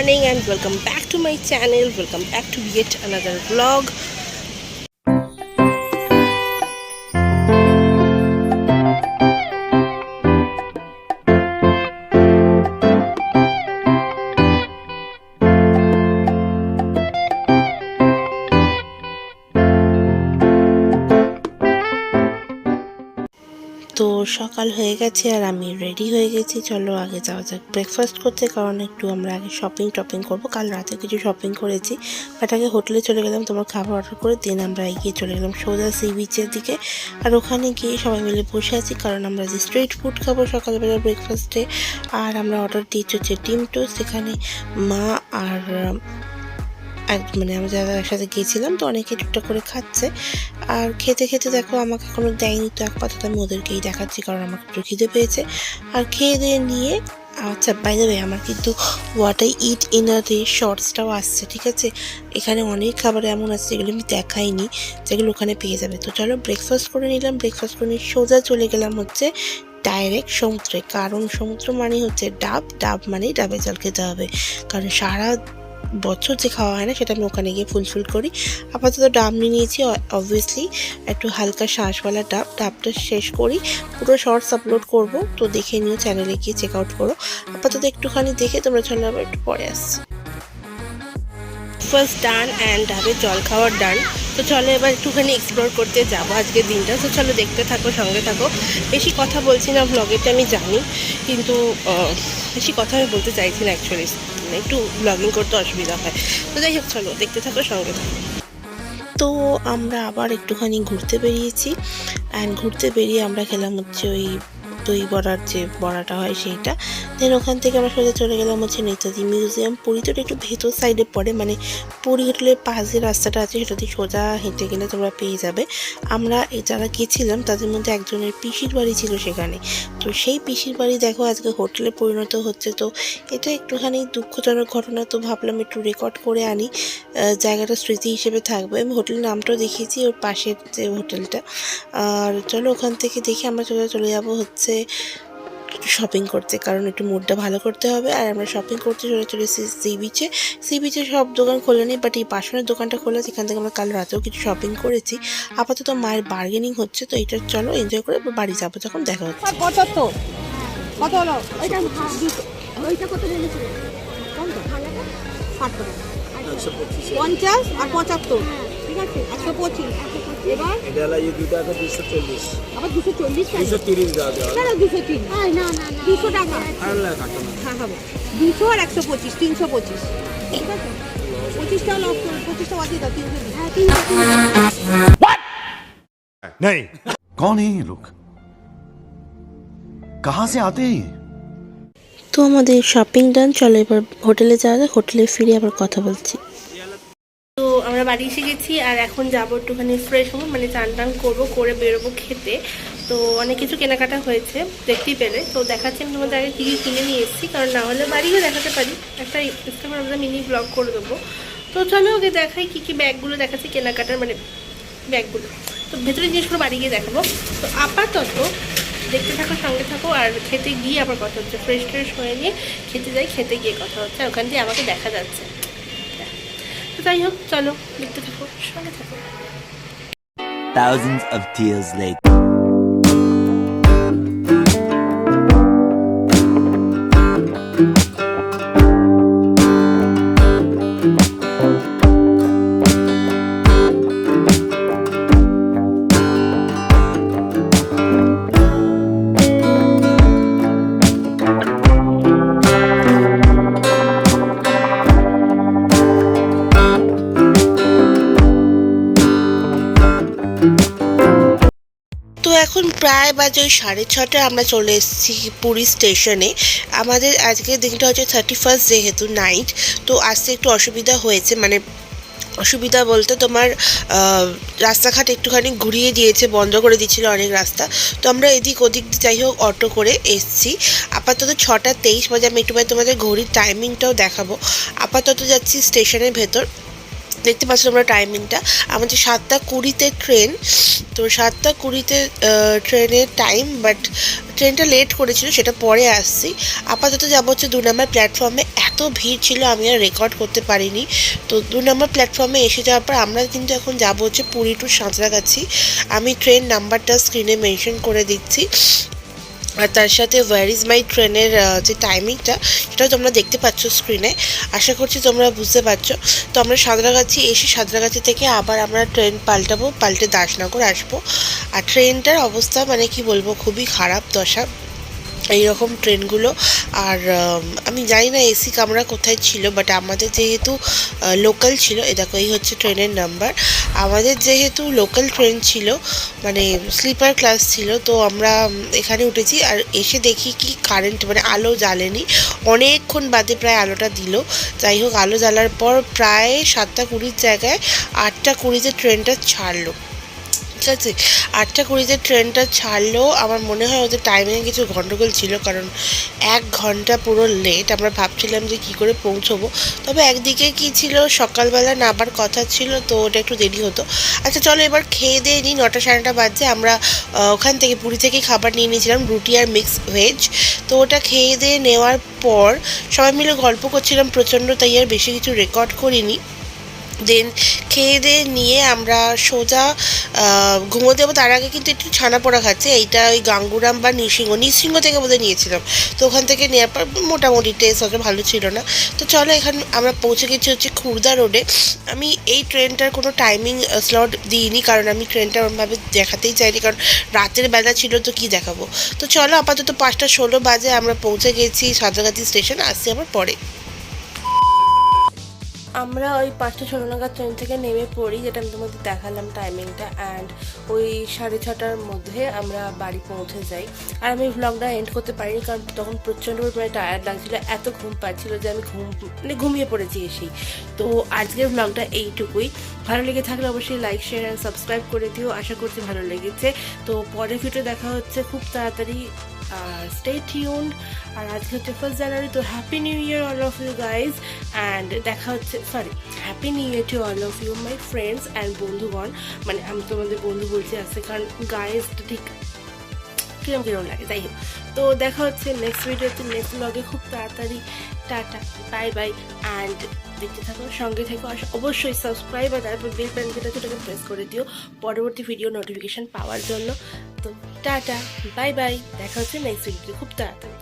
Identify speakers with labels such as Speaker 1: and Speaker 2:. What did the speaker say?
Speaker 1: morning and welcome back to my channel. Welcome back to yet another vlog. তো সকাল হয়ে গেছে আর আমি রেডি হয়ে গেছি। চলো আগে যাওয়া যাক ব্রেকফাস্ট করতে, কারণ একটু আমরা আগে শপিং করবো। কাল রাতে কিছু শপিং করেছি, বাট আগে হোটেলে চলে গেলাম তোমার খাবার অর্ডার করে। দেন আমরা এগিয়ে চলে গেলাম সোজা সি বিচের দিকে। আর ওখানে গিয়ে সবাই মিলে বসে আছি, কারণ আমরা যে স্ট্রিট ফুড খাবো সকালবেলা ব্রেকফাস্টে। আর আমরা অর্ডার দিয়েছি হচ্ছে ডিম টোস্ট। সেখানে মা আর মানে আমরা যারা একসাথে গিয়েছিলাম তো অনেকে টুকটাক করে খাচ্ছে। আর খেতে খেতে দেখো আমাকে এখনো দেয়নি, তো আপাতত আমি ওদেরকেই দেখাচ্ছি, কারণ আমার একটু খিদে পেয়েছে। আর খেয়ে দিয়ে নিয়ে আচ্ছা বাই দ্য ওয়ে আমার কিন্তু what I eat in a day শর্টসটাও আসছে, ঠিক আছে? এখানে অনেক খাবার এমন আছে যেগুলো আমি দেখাইনি, যেগুলো ওখানে পেয়ে যাবে। তো চলো ব্রেকফাস্ট করে নিলাম। ব্রেকফাস্ট করে নিয়ে সোজা চলে গেলাম হচ্ছে ডাইরেক্ট সমুদ্রে, কারণ সমুদ্র মানে হচ্ছে ডাব মানেই ডাবে জল খেতে হবে, কারণ সারা বছর যে খাওয়া হয় না সেটা আমি ওখানে গিয়ে ফুলফিল করি। আপাতত ডাব নিয়ে নিয়েছি, অবভিয়াসলি একটু হালকা শ্বাসওয়ালা ডাবটা শেষ করি। পুরো শর্টস আপলোড করব, তো দেখে নিও, চ্যানেলে গিয়ে চেক আউট করো। আপাতত একটুখানি দেখে তোমরা চলে আবার একটু পরে আসছি। ফার্স্ট ডান অ্যান্ড ডাবের জল খাওয়ার ডান। তো চলো এবার একটুখানি এক্সপ্লোর করতে যাবো আজকের দিনটা। তো চলো দেখতে থাকো, সঙ্গে থাকো। বেশি কথা বলছি না ব্লগেতে আমি জানি, কিন্তু বেশি কথা আমি বলতে চাইছি না অ্যাকচুয়ালি, একটু ব্লগিং করতে অসুবিধা হয়। তো যাই হোক চলো দেখতে থাকো, সঙ্গে থাকো। তো আমরা আবার একটুখানি ঘুরতে বেরিয়েছি, অ্যান্ড ঘুরতে বেরিয়ে আমরা খেলাম হচ্ছে ওই দই বড়ার যে বড়াটা হয় সেইটা। দেন ওখান থেকে আমরা সোজা চলে গেলাম হচ্ছে নেতাজি মিউজিয়াম। পুরী তো একটু ভেতর সাইডে পড়ে, মানে পুরী হোটেলের পাশ যে রাস্তাটা আছে সেটা দিয়ে সোজা হেঁটে গেলে তোমরা পেয়ে যাবে। আমরা যারা গেছিলাম তাদের মধ্যে একজনের পিসির বাড়ি ছিল সেখানে, তো সেই পিসির বাড়ি দেখো আজকে হোটেলে পরিণত হচ্ছে। তো এটা একটুখানি দুঃখজনক ঘটনা, তো ভাবলাম একটু রেকর্ড করে আনি, জায়গাটা স্মৃতি হিসেবে থাকবে। আমি হোটেলের নামটাও দেখিয়েছি, ওর পাশের যে হোটেলটা। আর চলো ওখান থেকে দেখে আমরা চলে যাবো হচ্ছে শপিং করতে, কারণ একটু মুডটা ভালো করতে হবে। আর আমরা শপিং করতে চলেছি সি বিচে সব দোকান খোলেনি, বাট এই বাসনের দোকানটা খোলা, যেখান থেকে আমরা কাল রাতেও কিছু শপিং করেছি। আপাতত মায়ের বার্গেনিং হচ্ছে, তো এটা চলো এনজয় করে বাড়ি যাবো, যখন দেখা হচ্ছে।
Speaker 2: কত হলো? ওইটা কত বলেছিল? 50 আর 75, ঠিক আছে 125। এবার
Speaker 3: এটা হলো এই দুটো আছে 240,
Speaker 2: আবার 240
Speaker 3: 230 দাও দাও
Speaker 2: না 203 না 200 টাকা
Speaker 3: আর না কাটো না।
Speaker 2: হ্যাঁ হবে 200 আর 125 325, ঠিক আছে? 25টা লক করো, 25টা বাদ দিয়ে দাও, 320। হ্যাঁ 320।
Speaker 4: व्हाट नहीं कौन है ये लोग कहां से आते हैं?
Speaker 1: তো আমাদের শপিং ডান। চলো এবার হোটেলে যাওয়া যাক, হোটেলে ফিরে আবার কথা বলছি। তো আমরা বাড়ি এসে গেছি, আর এখন যাবো একটুখানি ফ্রেশ হবো, মানে চান টান করবো, করে বেরোবো খেতে। তো অনেক কিছু কেনাকাটা হয়েছে দেখতেই পেলে, তো দেখাচ্ছি আমি তোমাদের আগে কী কী কিনে নিয়ে এসেছি, কারণ না হলে বাড়িও দেখাতে পারি, একটা ইনস্টাগ্রামে আমরা মিনি ব্লগ করে দেবো। তো চলো ওকে দেখাই কী কী ব্যাগগুলো দেখাচ্ছি কেনাকাটার, মানে ব্যাগগুলো। তো ভেতরে জিনিসগুলো বাড়ি গিয়ে দেখাবো। তো আপাতত দেখতে থাকো, সঙ্গে থাকো। আর খেতে গিয়ে আবার কথা হচ্ছে, ফ্রেশ হয়ে নিয়ে খেতে যাই, খেতে গিয়ে কথা হচ্ছে, আর ওখান দিয়ে আমাকে দেখা যাচ্ছে। তো যাই হোক চলো দেখতে থাকো, সঙ্গে থাকো।
Speaker 5: Thousands of tears later.
Speaker 1: তো এখন প্রায় বাজে ওই 6:30, আমরা চলে এসেছি পুরী স্টেশনে। আমাদের আজকের দিনটা হচ্ছে 31st, যেহেতু নাইট, তো আসতে একটু অসুবিধা হয়েছে, মানে অসুবিধা বলতে তোমার রাস্তাঘাট একটুখানি ঘুরিয়ে দিয়েছে, বন্ধ করে দিচ্ছিল অনেক রাস্তা। তো আমরা এদিক ওদিক যাই হোক অটো করে এসছি। আপাতত 6:23 বাজে। আমি একটু তোমাদের ঘড়ির টাইমিংটাও দেখাবো। আপাতত যাচ্ছি স্টেশনের ভেতর, দেখতে পাচ্ছ তোমরা টাইমিংটা, আমাদের 7:20-তে ট্রেন। তো 7:20-তে ট্রেনের টাইম, বাট ট্রেনটা লেট করেছিল, সেটা পরে আসছি। আপাতত যাবো হচ্ছে 2 নম্বর প্ল্যাটফর্মে। এত ভিড় ছিল আমি আর রেকর্ড করতে পারিনি। তো 2 নম্বর প্ল্যাটফর্মে এসে যাওয়ার পর আমরা কিন্তু এখন যাবো হচ্ছে পুরী টু সাঁতরাগাছি। আমি ট্রেন নাম্বারটা স্ক্রিনে মেনশন করে দিচ্ছি, আর তার সাথে ওয়্যার ইজ মাই ট্রেনের যে টাইমিংটা সেটাও তোমরা দেখতে পাচ্ছ স্ক্রিনে। আশা করছি তোমরা বুঝতে পারছো। তো আমরা সাঁতরাগাছি এসে সাঁতরাগাছি থেকে আবার আমরা ট্রেন পাল্টে দাসনগর আসবো। আর ট্রেনটার অবস্থা মানে কি বলবো, খুবই খারাপ দশা এইরকম ট্রেনগুলো। আর আমি জানি না এসি কামরা কোথায় ছিল, বাট আমাদের যেহেতু লোকাল ছিল, এ দেখো এই হচ্ছে ট্রেনের নাম্বার। আমাদের যেহেতু লোকাল ট্রেন ছিল, মানে স্লিপার ক্লাস ছিল, তো আমরা এখানে উঠেছি। আর এসে দেখি কি কারেন্ট মানে আলো জ্বালেনি, অনেকক্ষণ বাদে প্রায় আলোটা দিল। যাই হোক, আলো জ্বালার পর প্রায় 7:20 জায়গায় 8:20-তে ট্রেনটা ছাড়লো। ঠিক আছে, 8:20-তে ট্রেনটা ছাড়লো। আমার মনে হয় ওদের টাইমিংয়ে কিছু গন্ডগোল ছিল, কারণ 1 ঘন্টা পুরো লেট। আমরা ভাবছিলাম যে কী করে পৌঁছবো, তবে একদিকে কি ছিল, সকালবেলা নামার কথা ছিল, তো ওটা একটু দেরি হতো। আচ্ছা চলো এবার খেয়ে দিয়ে নিই, 9টা 9:30 বাজছে। আমরা ওখান থেকে পুরী থেকেই খাবার নিয়ে নিয়েছিলাম, রুটি আর মিক্স ভেজ। তো ওটা খেয়ে দিয়ে নেওয়ার পর সবাই মিলে গল্প করছিলাম প্রচণ্ড, তাই আর বেশি কিছু রেকর্ড করিনি। দেন খেয়ে দিয়ে নিয়ে আমরা সোজা ঘুমোতে যাবো। তার আগে কিন্তু একটু ছানা পোড়া খাচ্ছে, এইটা ওই গাঙ্গুরাম বা নৃসিংহ থেকে বোধহয় নিয়েছিলাম। তো ওখান থেকে নেওয়ার পর মোটামুটি টেস্ট অত ভালো ছিল না। তো চলো এখানে আমরা পৌঁছে গেছি হচ্ছে খুর্দা রোডে। আমি এই ট্রেনটার কোনো টাইমিং স্লট দিইনি, কারণ আমি ট্রেনটা ওরমভাবে দেখাতেই চাইনি, কারণ রাতের বেলা ছিল তো কি দেখাবো। তো চলো আপাতত 5:16 বাজে আমরা পৌঁছে গেছি সাঁতরাগাছি স্টেশন। আসছি আবার পরে। আমরা ওই 5:16 নাগাদ ট্রেন থেকে নেমে পড়ি, যেটা আমি তোমাদের দেখালাম টাইমিংটা। অ্যান্ড ওই 6:30টার মধ্যে আমরা বাড়ি পৌঁছে যাই। আর আমি ভ্লগটা এন্ড করতে পারিনি, কারণ তখন প্রচণ্ড পরিমাণে টায়ার্ড লাগছিলো, এত ঘুম পাচ্ছিলো যে আমি ঘুমিয়ে পড়েছি এসেই। তো আজকের ভ্লগটা এইটুকুই। ভালো লেগে থাকলে অবশ্যই লাইক, শেয়ার অ্যান্ড সাবস্ক্রাইব করে দিও। আশা করছি ভালো লেগেছে। তো পরের ভিডিও দেখা হচ্ছে খুব তাড়াতাড়ি, আর স্টে টিউনড। আর আজকে হচ্ছে 1st জানুয়ারি, তো happy new year all of you guys. And দেখা হচ্ছে, happy new year to all of you my friends and বন্ধুগণ। মানে আমি তোমাদের বন্ধু বলছি আসছে, কারণ গাইজটা ঠিক কিরম লাগে। যাই হোক, তো দেখা হচ্ছে নেক্সট ভিডিওতে, নেক্সট ব্লগে খুব তাড়াতাড়ি। Tata, bye bye. অ্যান্ড দেখতে থাকো, সঙ্গে থেকো। অবশ্যই সাবস্ক্রাইব আর তারপর বেল বাটন যেটা সেটাকে প্রেস করে দিও পরবর্তী ভিডিও নোটিফিকেশান পাওয়ার জন্য। তো টাটা, বাই বাই, দেখা হচ্ছে নেক্সট ভিডিওতে খুব তাড়াতাড়ি।